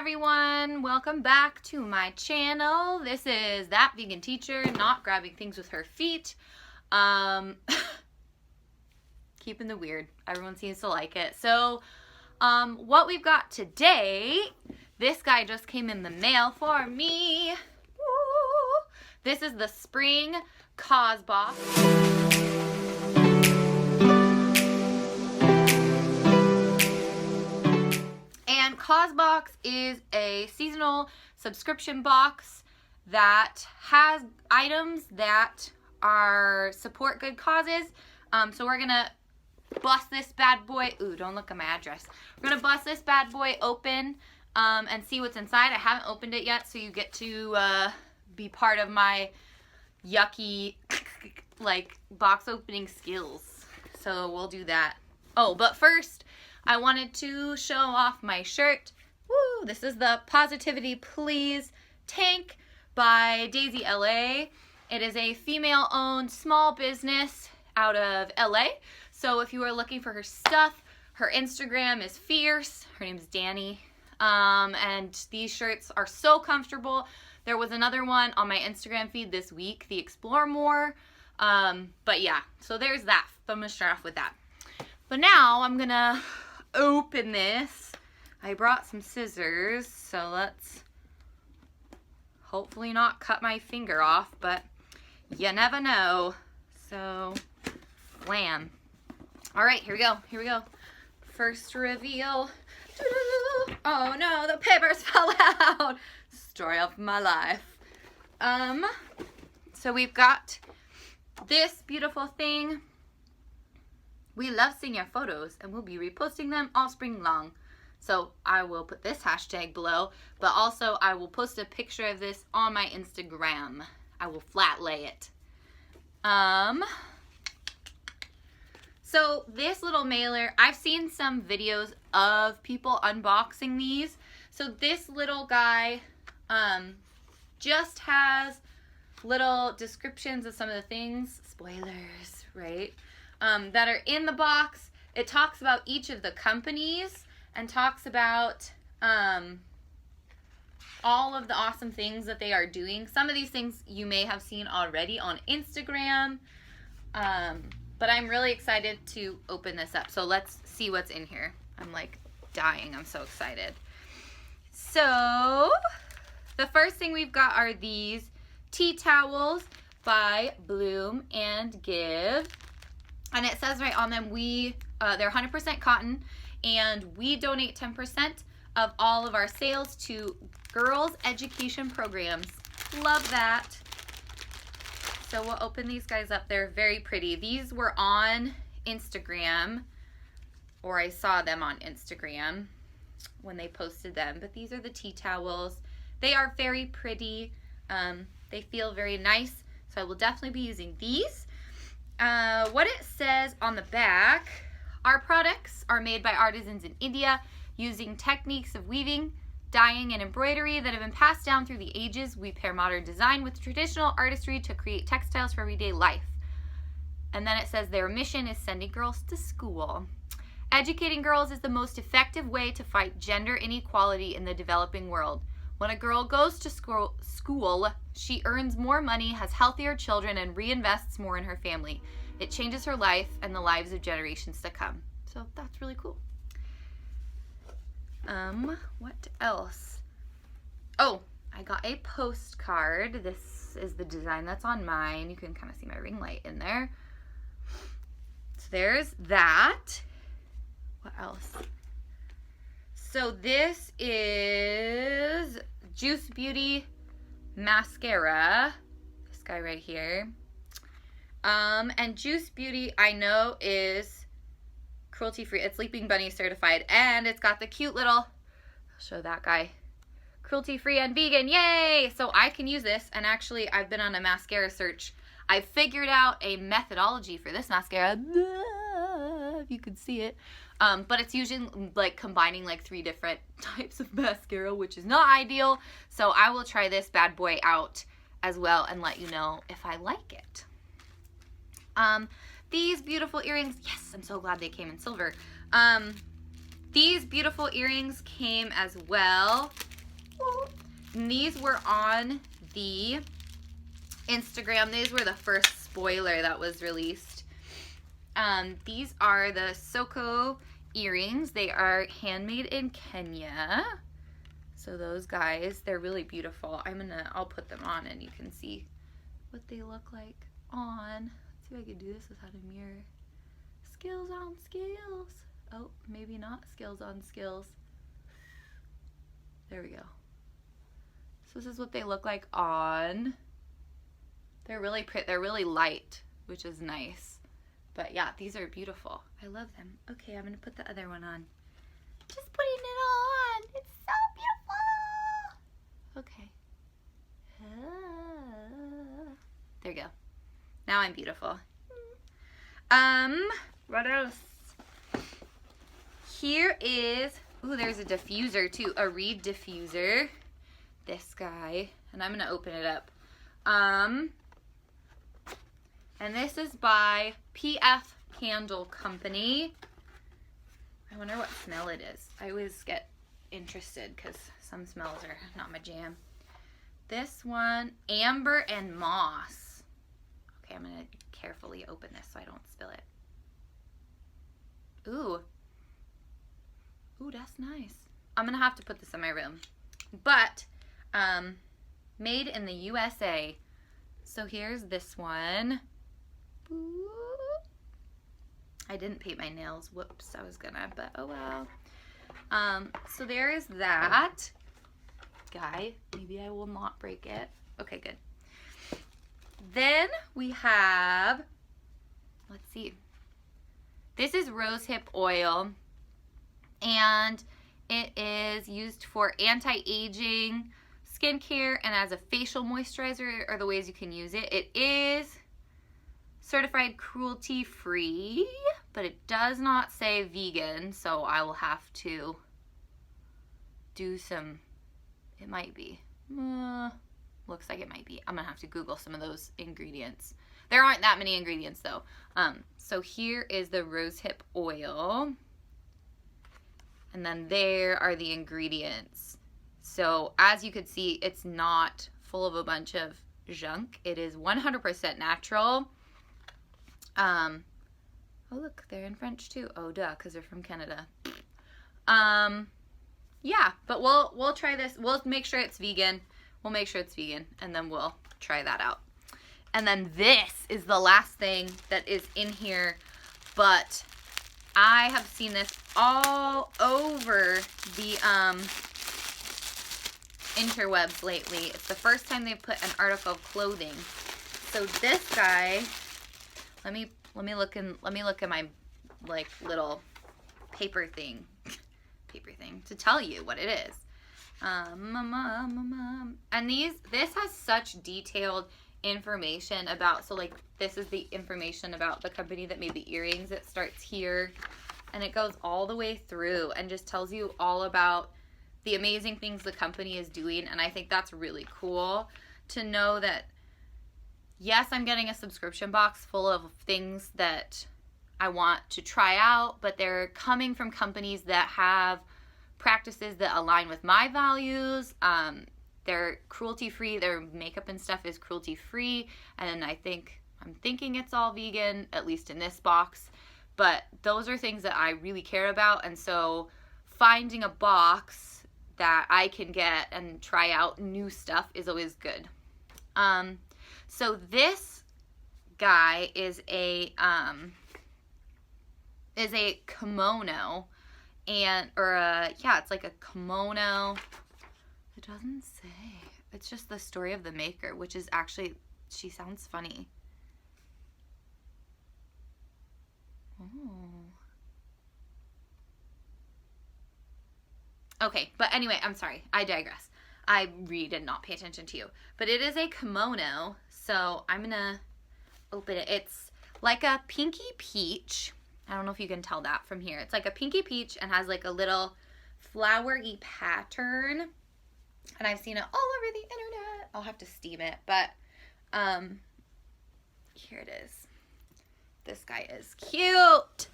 everyone, welcome back to my channel. This is That Vegan Teacher Not Grabbing Things with Her Feet. Keeping the weird. Everyone seems to like it. So what we've got today, this guy just came in the mail for me. Woo! This is the spring Causebox. And Causebox is a seasonal subscription box that has items that support good causes. So we're gonna bust this bad boy. Ooh, don't look at my address. We're gonna bust this bad boy open and see what's inside. I haven't opened it yet, so you get to be part of my yucky like box opening skills. So we'll do that. Oh, but first, I wanted to show off my shirt. Woo! This is the Positivity Please tank by Daisy LA. It is a female-owned small business out of LA. So if you are looking for her stuff, her Instagram is fierce. Her name is Danny. And these shirts are so comfortable. There was another one on my Instagram feed this week, the Explore More. But yeah, so there's that. I'm gonna start off with that. But now I'm gonna open this. I brought some scissors, so let's hopefully not cut my finger off, but you never know. So, wham. All right, here we go. Here we go. First reveal. Oh no, the papers fell out. Story of my life. So we've got this beautiful thing. We love seeing your photos, and we'll be reposting them all spring long. So I will put this hashtag below, but also I will post a picture of this on my Instagram. I will flat lay it. So this little mailer, I've seen some videos of people unboxing these. So this little guy just has little descriptions of some of the things, spoilers, right? That are in the box. It talks about each of the companies and talks about all of the awesome things that they are doing. Some of these things you may have seen already on Instagram, but I'm really excited to open this up. So let's see what's in here. I'm like dying. I'm so excited. So the first thing we've got are these tea towels by Bloom and Give. And it says right on them, they're 100% cotton, and we donate 10% of all of our sales to girls' education programs. Love that. So we'll open these guys up. They're very pretty. These were on Instagram, or I saw them on Instagram when they posted them. But these are the tea towels. They are very pretty. They feel very nice. So I will definitely be using these. What it says on the back, our products are made by artisans in India using techniques of weaving, dyeing, and embroidery that have been passed down through the ages. We pair modern design with traditional artistry to create textiles for everyday life. And then it says their mission is sending girls to school. Educating girls is the most effective way to fight gender inequality in the developing world. When a girl goes to school, she earns more money, has healthier children, and reinvests more in her family. It changes her life and the lives of generations to come. So that's really cool. What else? Oh, I got a postcard. This is the design that's on mine. You can kind of see my ring light in there. So there's that. What else? So this is Juice Beauty mascara. This guy right here. And Juice Beauty, I know, is cruelty-free. It's Leaping Bunny certified, and it's got the cute little, I'll show that guy, cruelty-free and vegan, yay! So I can use this, and actually I've been on a mascara search. I figured out a methodology for this mascara, if you could see it. But it's usually like combining like 3 different types of mascara, which is not ideal. So I will try this bad boy out as well and let you know if I like it. These beautiful earrings, yes, I'm so glad they came in silver. These beautiful earrings came as well And these were on the Instagram. These were the first spoiler that was released. These are the Soko earrings. They are handmade in Kenya. So those guys, they're really beautiful. I'll put them on and you can see what they look like on. Let's see if I can do this without a mirror. Skills on skills. Oh, maybe not skills on skills. There we go. So this is what they look like on. They're really pretty. They're really light, which is nice. But yeah, these are beautiful. I love them. Okay, I'm gonna put the other one on. Just putting it on. It's so beautiful. Okay. There you go. Now I'm beautiful. What else? Here is, ooh, there's a diffuser too, a reed diffuser. This guy, and I'm gonna open it up. And this is by PF Candle Company. I wonder what smell it is. I always get interested because some smells are not my jam. This one, amber and moss. Okay, I'm gonna carefully open this so I don't spill it. Ooh. Ooh, that's nice. I'm gonna have to put this in my room. But, made in the USA. So here's this one. Ooh. I didn't paint my nails. Whoops, I was gonna, but oh well. So there is that guy. Maybe I will not break it. Okay, good. Then we have, let's see. This is rosehip oil, and it is used for anti-aging, skincare, and as a facial moisturizer are the ways you can use it. It is certified cruelty-free, but it does not say vegan, so I will have to do some, it might be, looks like it might be. I'm gonna have to Google some of those ingredients. There aren't that many ingredients though. So here is the rosehip oil, and then there are the ingredients. So as you could see, it's not full of a bunch of junk. It is 100% natural. Oh look, they're in French too. Oh duh, because they're from Canada. Yeah, but we'll try this. We'll make sure it's vegan. We'll make sure it's vegan, and then we'll try that out. And then this is the last thing that is in here, but I have seen this all over the interwebs lately. It's the first time they've put an article of clothing. So this guy, let me look at my like little paper thing to tell you what it is. And this has such detailed information about, so like this is the information about the company that made the earrings. It starts here and it goes all the way through and just tells you all about the amazing things the company is doing. And I think that's really cool to know that, yes, I'm getting a subscription box full of things that I want to try out, but they're coming from companies that have practices that align with my values. They're cruelty-free. Their makeup and stuff is cruelty-free. And I'm thinking it's all vegan, at least in this box. But those are things that I really care about. And so finding a box that I can get and try out new stuff is always good. So this guy is a kimono, it's like a kimono. It doesn't say. It's just the story of the maker, which is actually, she sounds funny. Oh. Okay, but anyway, I'm sorry. I digress. I read and not pay attention to you. But it is a kimono, so I'm gonna open it. It's like a pinky peach. I don't know if you can tell that from here. It's like a pinky peach and has like a little flowery pattern. And I've seen it all over the internet. I'll have to steam it, but here it is. This guy is cute.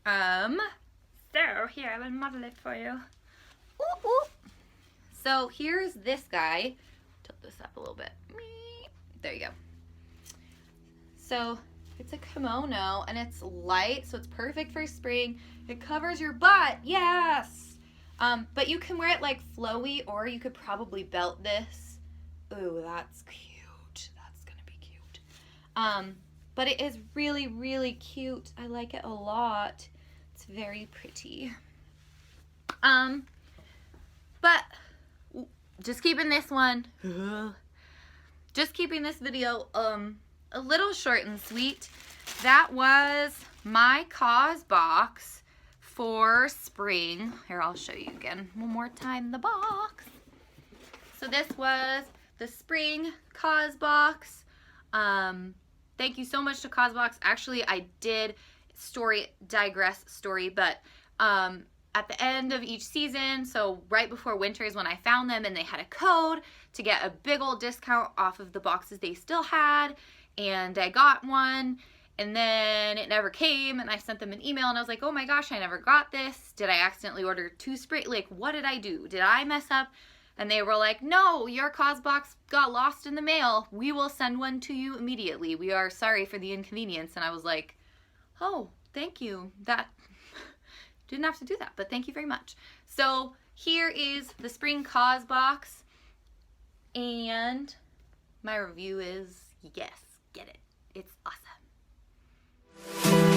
So here, I will model it for you. Ooh, ooh. So here's this guy. Tilt this up a little bit. There you go. So it's a kimono and it's light, so it's perfect for spring. It covers your butt, yes! But you can wear it like flowy, or you could probably belt this. Ooh, that's cute. That's gonna be cute. But it is really, really cute. I like it a lot. It's very pretty. But just keeping this one, just keeping this video a little short and sweet. That was my Causebox for spring. Here, I'll show you again one more time the box. So this was the spring Causebox. Thank you so much to Causebox. Actually, I did digress story, but at the end of each season, so right before winter is when I found them, and they had a code to get a big old discount off of the boxes they still had, and I got one, and then it never came, and I sent them an email, and I was like, oh my gosh, I never got this. Did I accidentally order two spring? Like, what did I do? Did I mess up? And they were like, no, your Causebox got lost in the mail. We will send one to you immediately. We are sorry for the inconvenience. And I was like, oh, thank you. That didn't have to do that, but thank you very much. So here is the spring Causebox, and my review is yes, get it. It's awesome.